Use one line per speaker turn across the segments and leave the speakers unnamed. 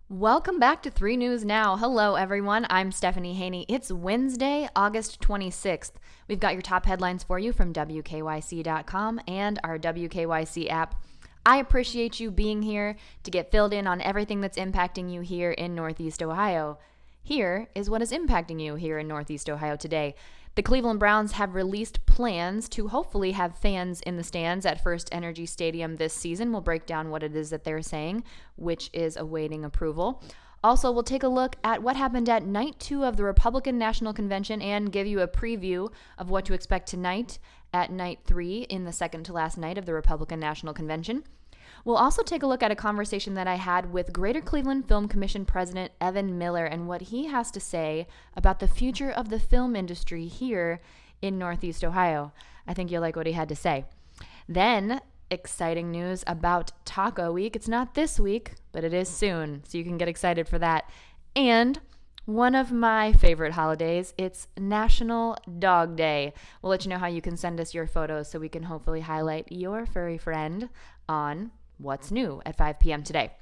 Welcome back to 3 News Now. Hello, everyone. I'm Stephanie Haney. It's Wednesday, August 26th. We've got your top headlines for you from WKYC.com and our WKYC app. I appreciate you being here to get filled in on everything that's impacting you here in Northeast Ohio. Here is what is impacting you here in Northeast Ohio today. The Cleveland Browns have released plans to hopefully have fans in the stands at First Energy Stadium this season. We'll break down what it is that they're saying, which is awaiting approval. Also, we'll take a look at what happened at night 2 of the Republican National Convention and give you a preview of what to expect tonight at night 3 in the second to last night of the Republican National Convention. We'll also take a look at a conversation that I had with Greater Cleveland Film Commission President Evan Miller and what he has to say about the future of the film industry here in Northeast Ohio. I think you'll like what he had to say. Then, exciting news about Taco Week. It's not this week, but it is soon, so you can get excited for that. And one of my favorite holidays, it's National Dog Day. We'll let you know how you can send us your photos so we can hopefully highlight your furry friend on What's New at 5 p.m. today.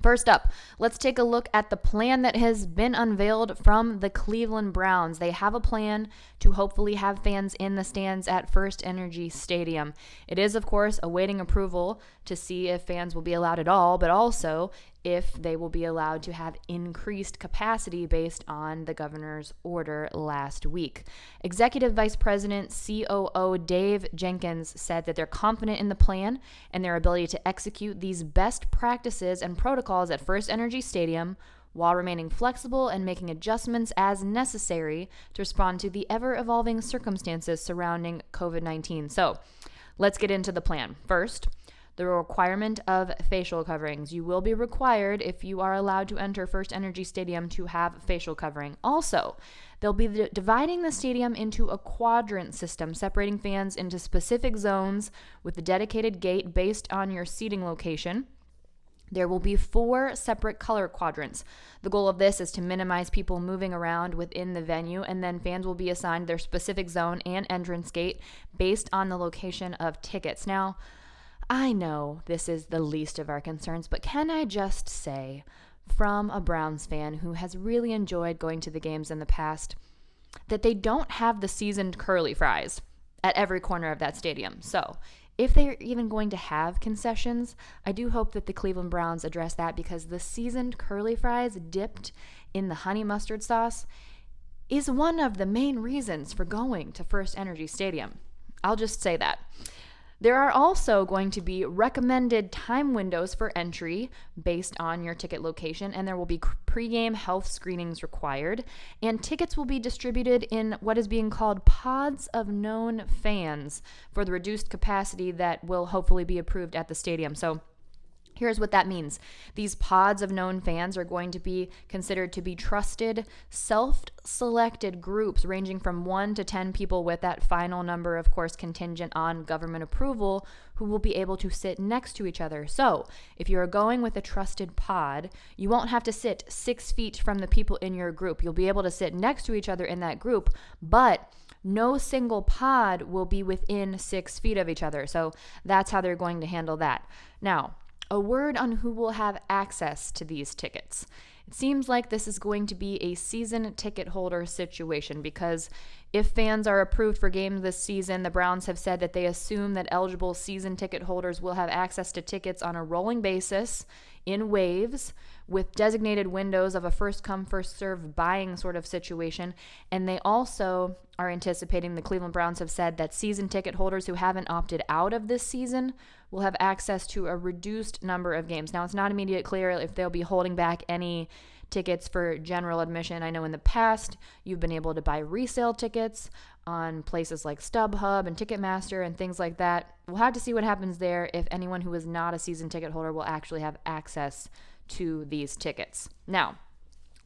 First up, let's take a look at the plan that has been unveiled from the Cleveland Browns. They have a plan to hopefully have fans in the stands at First Energy Stadium. It is, of course, awaiting approval to see if fans will be allowed at all, but also if they will be allowed to have increased capacity based on the governor's order last week. Executive Vice President COO Dave Jenkins said that they're confident in the plan and their ability to execute these best practices and protocols at First Energy Stadium while remaining flexible and making adjustments as necessary to respond to the ever-evolving circumstances surrounding COVID-19. So let's get into the plan. First, the requirement of facial coverings. You will be required, if you are allowed to enter First Energy Stadium, to have facial covering. Also, they'll be dividing the stadium into a quadrant system, separating fans into specific zones with a dedicated gate based on your seating location. There will be 4 separate color quadrants. The goal of this is to minimize people moving around within the venue, and then fans will be assigned their specific zone and entrance gate based on the location of tickets. Now, I know this is the least of our concerns, but can I just say, from a Browns fan who has really enjoyed going to the games in the past, that they don't have the seasoned curly fries at every corner of that stadium. So if they're even going to have concessions, I do hope that the Cleveland Browns address that, because the seasoned curly fries dipped in the honey mustard sauce is one of the main reasons for going to First Energy Stadium. I'll just say that. There are also going to be recommended time windows for entry based on your ticket location, and there will be pregame health screenings required, and tickets will be distributed in what is being called pods of known fans for the reduced capacity that will hopefully be approved at the stadium. So here's what that means. These pods of known fans are going to be considered to be trusted, self-selected groups ranging from 1 to 10 people, with that final number, of course, contingent on government approval, who will be able to sit next to each other. So if you're going with a trusted pod, you won't have to sit 6 feet from the people in your group. You'll be able to sit next to each other in that group, but no single pod will be within 6 feet of each other. So that's how they're going to handle that. Now, a word on who will have access to these tickets. It seems like this is going to be a season ticket holder situation, because if fans are approved for games this season, the Browns have said that they assume that eligible season ticket holders will have access to tickets on a rolling basis in waves with designated windows of a first-come, first-served buying sort of situation. And they also are anticipating, the Cleveland Browns have said, that season ticket holders who haven't opted out of this season will have access to a reduced number of games. Now, it's not immediately clear if they'll be holding back any tickets for general admission. I know in the past you've been able to buy resale tickets on places like StubHub and Ticketmaster and things like that. We'll have to see what happens there, if anyone who is not a season ticket holder will actually have access to these tickets. Now,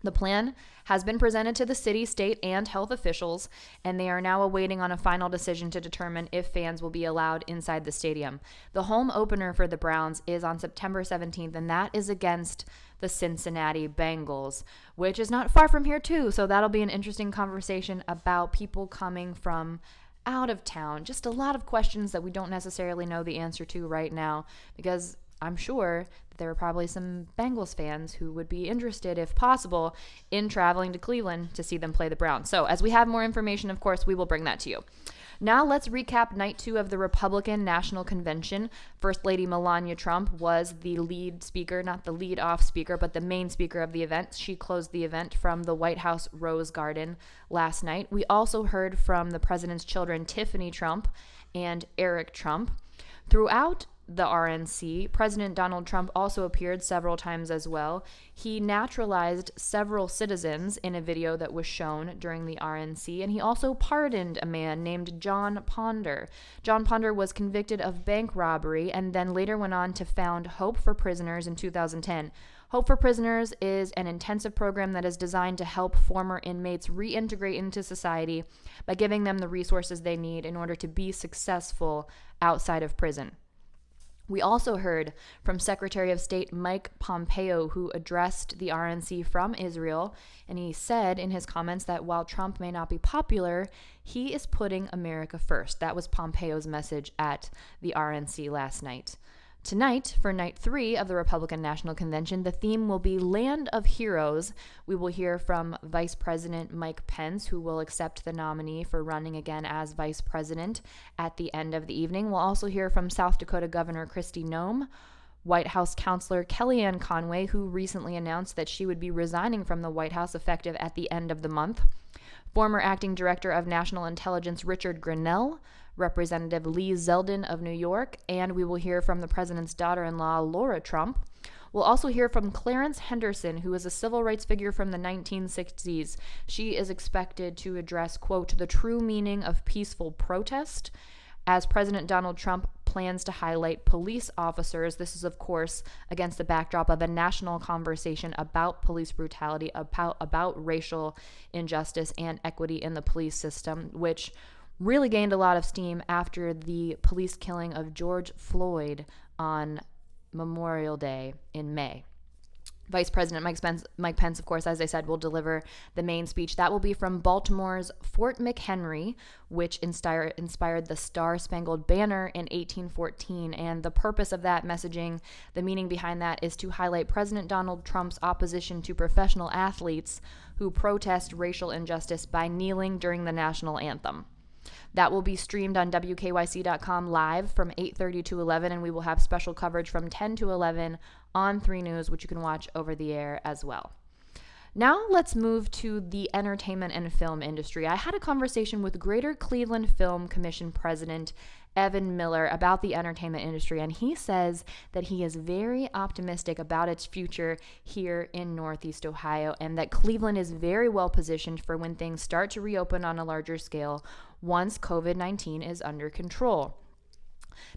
the plan has been presented to the city, state, and health officials, and they are now awaiting on a final decision to determine if fans will be allowed inside the stadium. The home opener for the Browns is on September 17th, and that is against the Cincinnati Bengals, which is not far from here too, so that'll be an interesting conversation about people coming from out of town. Just a lot of questions that we don't necessarily know the answer to right now, because I'm sure that there are probably some Bengals fans who would be interested, if possible, in traveling to Cleveland to see them play the Browns. So as we have more information, of course, we will bring that to you. Now let's recap night 2 of the Republican National Convention. First Lady Melania Trump was the lead speaker, not the lead-off speaker, but the main speaker of the event. She closed the event from the White House Rose Garden last night. We also heard from the president's children, Tiffany Trump and Eric Trump. Throughout the RNC, President Donald Trump also appeared several times as well. He naturalized several citizens in a video that was shown during the RNC, and he also pardoned a man named John Ponder. John Ponder was convicted of bank robbery and then later went on to found Hope for Prisoners in 2010. Hope for Prisoners is an intensive program that is designed to help former inmates reintegrate into society by giving them the resources they need in order to be successful outside of prison. We also heard from Secretary of State Mike Pompeo, who addressed the RNC from Israel, and he said in his comments that while Trump may not be popular, he is putting America first. That was Pompeo's message at the RNC last night. Tonight, for night 3 of the Republican National Convention, the theme will be Land of Heroes. We will hear from Vice President Mike Pence, who will accept the nominee for running again as Vice President at the end of the evening. We'll also hear from South Dakota Governor Kristi Noem, White House Counselor Kellyanne Conway, who recently announced that she would be resigning from the White House effective at the end of the month, former Acting Director of National Intelligence Richard Grenell, Representative Lee Zeldin of New York, and we will hear from the president's daughter-in-law, Laura Trump. We'll also hear from Clarence Henderson, who is a civil rights figure from the 1960s. She is expected to address, quote, the true meaning of peaceful protest, as President Donald Trump plans to highlight police officers. This is, of course, against the backdrop of a national conversation about police brutality, about racial injustice and equity in the police system, which really gained a lot of steam after the police killing of George Floyd on Memorial Day in May. Vice President Mike Pence, of course, as I said, will deliver the main speech. That will be from Baltimore's Fort McHenry, which inspired the Star-Spangled Banner in 1814. And the purpose of that messaging, the meaning behind that, is to highlight President Donald Trump's opposition to professional athletes who protest racial injustice by kneeling during the national anthem. That will be streamed on WKYC.com live from 8:30 to 11, and we will have special coverage from 10 to 11 on 3 News, which you can watch over the air as well. Now let's move to the entertainment and film industry. I had a conversation with Greater Cleveland Film Commission President Evan Miller about the entertainment industry, and he says that he is very optimistic about its future here in Northeast Ohio, and that Cleveland is very well positioned for when things start to reopen on a larger scale once COVID-19 is under control.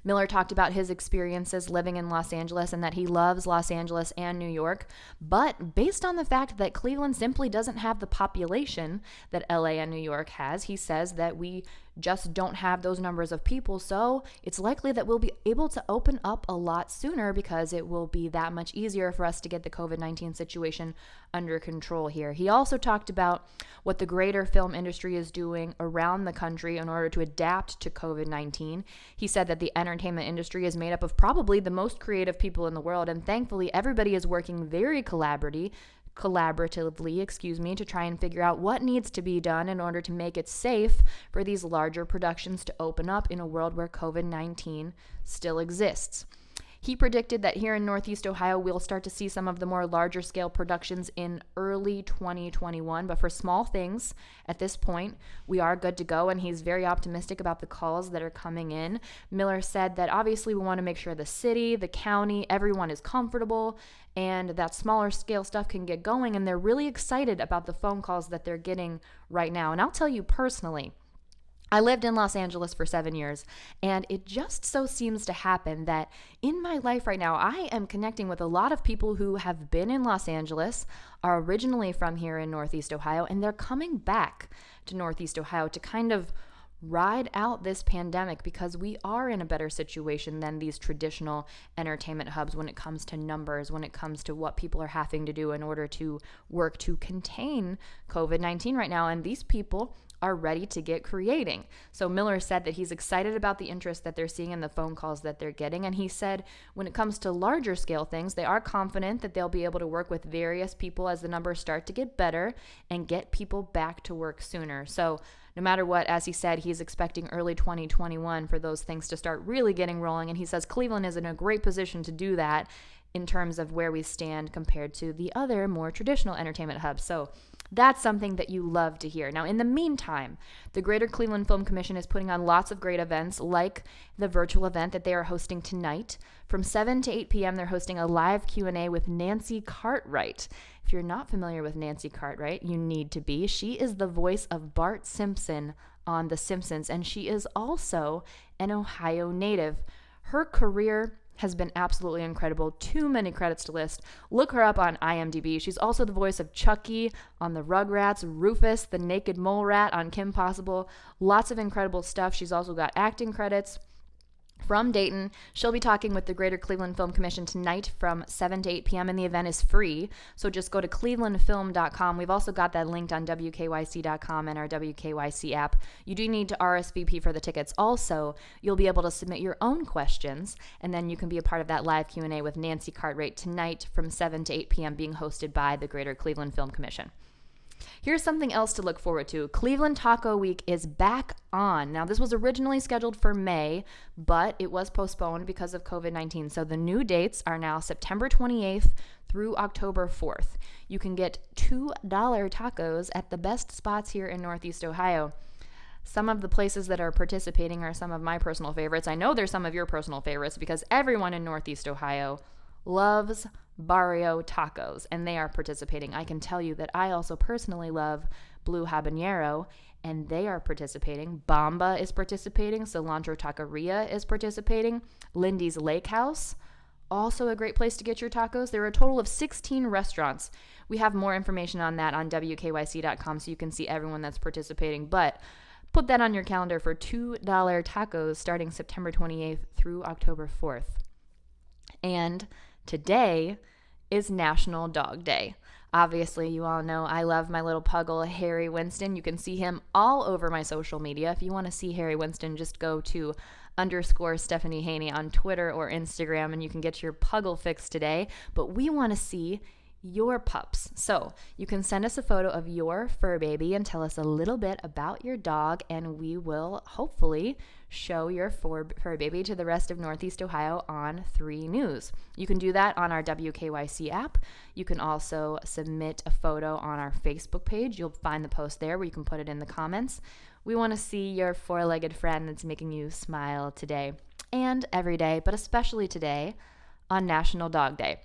Miller talked about his experiences living in Los Angeles and that he loves Los Angeles and New York, but based on the fact that Cleveland simply doesn't have the population that LA and New York has, he says that we just don't have those numbers of people, so it's likely that we'll be able to open up a lot sooner because it will be that much easier for us to get the COVID-19 situation under control here. He also talked about what the greater film industry is doing around the country in order to adapt to COVID-19. He said that the entertainment industry is made up of probably the most creative people in the world, and thankfully everybody is working very collaboratively, to try and figure out what needs to be done in order to make it safe for these larger productions to open up in a world where COVID-19 still exists. He predicted that here in Northeast Ohio, we'll start to see some of the more larger scale productions in early 2021. But for small things, at this point, we are good to go. And he's very optimistic about the calls that are coming in. Miller said that obviously we want to make sure the city, the county, everyone is comfortable and that smaller scale stuff can get going. And they're really excited about the phone calls that they're getting right now. And I'll tell you personally, I lived in Los Angeles for 7 years, and it just so seems to happen that in my life right now, I am connecting with a lot of people who have been in Los Angeles, are originally from here in Northeast Ohio, and they're coming back to Northeast Ohio to kind of ride out this pandemic because we are in a better situation than these traditional entertainment hubs when it comes to numbers, when it comes to what people are having to do in order to work to contain COVID-19 right now. And these people are ready to get creating. So Miller said that he's excited about the interest that they're seeing in the phone calls that they're getting. And he said when it comes to larger scale things, they are confident that they'll be able to work with various people as the numbers start to get better and get people back to work sooner. So no matter what, as he said, he's expecting early 2021 for those things to start really getting rolling. And he says Cleveland is in a great position to do that in terms of where we stand compared to the other more traditional entertainment hubs. So that's something that you love to hear. Now, in the meantime, the Greater Cleveland Film Commission is putting on lots of great events like the virtual event that they are hosting tonight. From 7 to 8 p.m., they're hosting a live Q&A with Nancy Cartwright. If you're not familiar with Nancy Cartwright, you need to be. She is the voice of Bart Simpson on The Simpsons, and she is also an Ohio native. Her career has been absolutely incredible. Too many credits to list. Look her up on IMDb. She's also the voice of Chucky on the Rugrats, Rufus, the Naked Mole Rat on Kim Possible. Lots of incredible stuff. She's also got acting credits. From Dayton, she'll be talking with the Greater Cleveland Film Commission tonight from 7 to 8 p.m. and the event is free. So just go to clevelandfilm.com. We've also got that linked on WKYC.com and our WKYC app. You do need to RSVP for the tickets. Also, you'll be able to submit your own questions, and then you can be a part of that live Q&A with Nancy Cartwright tonight from 7 to 8 p.m. being hosted by the Greater Cleveland Film Commission. Here's something else to look forward to. Cleveland Taco Week is back on. Now, this was originally scheduled for May, but it was postponed because of COVID-19. So the new dates are now September 28th through October 4th. You can get $2 tacos at the best spots here in Northeast Ohio. Some of the places that are participating are some of my personal favorites. I know they're some of your personal favorites because everyone in Northeast Ohio loves Barrio Tacos, and they are participating. I can tell you that I also personally love Blue Habanero, and they are participating. Bamba is participating. Cilantro Taqueria is participating. Lindy's Lake House, also a great place to get your tacos. There are a total of 16 restaurants. We have more information on that on WKYC.com so you can see everyone that's participating, but put that on your calendar for $2 tacos starting September 28th through October 4th. And today is National Dog Day. Obviously, you all know I love my little puggle, Harry Winston. You can see him all over my social media. If you want to see Harry Winston, just go to _Stephanie Haney on Twitter or Instagram, and you can get your puggle fix today. But we want to see your pups. So you can send us a photo of your fur baby and tell us a little bit about your dog, and we will hopefully show your fur baby to the rest of Northeast Ohio on 3 News. You can do that on our WKYC app. You can also submit a photo on our Facebook page. You'll find the post there where you can put it in the comments. We want to see your 4-legged friend that's making you smile today and every day, but especially today on National Dog Day.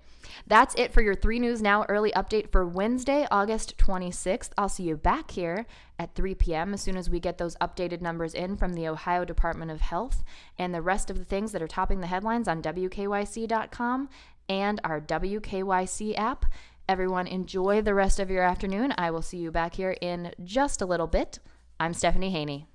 That's it for your 3 News Now early update for Wednesday, August 26th. I'll see you back here at 3 p.m. as soon as we get those updated numbers in from the Ohio Department of Health and the rest of the things that are topping the headlines on WKYC.com and our WKYC app. Everyone, enjoy the rest of your afternoon. I will see you back here in just a little bit. I'm Stephanie Haney.